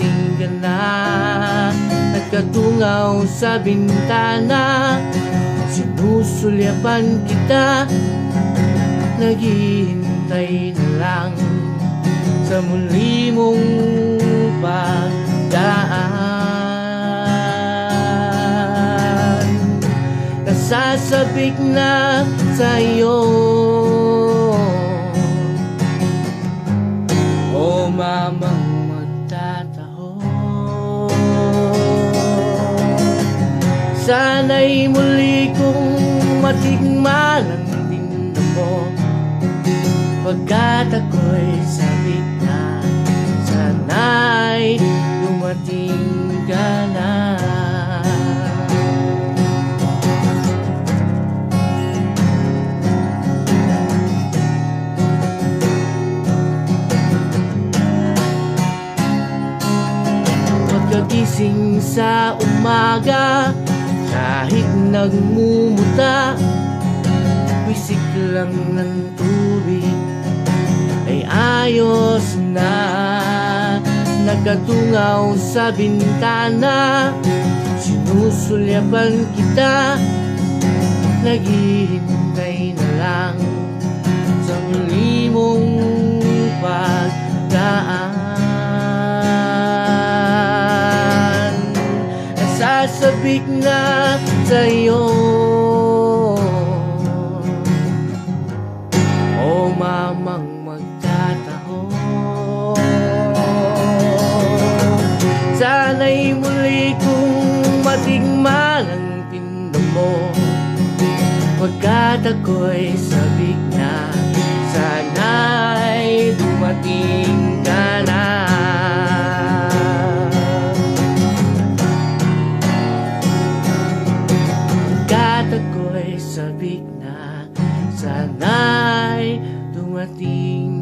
dumating ka na. Nagkatungaw sa bintana, sinusulyapan kita. Naghihintay na lang sa muli mong pagdaan. Nasasabik na sa'yo, o mamang magtataho. Sana'y muli kong matikman ang tinda mo, pagkat ako'y sabik na. Sana'y dumating ka na. Pagkagising sa umaga, kahit nagmumuta, wisik lang ng tubig ay ayos na. Nagkatungaw sa bintana, sinusulyapan kita. Naghihintay na lang sa muli mong pagdaan. Nasasabik na sa'yo, o mamang magtataho. Sana'y muli kong matikman ang tinda mo, pagkat ako'y sabik na. Sana'y dumating ka na. Pagkat ako'y sabik na, sana'y dumating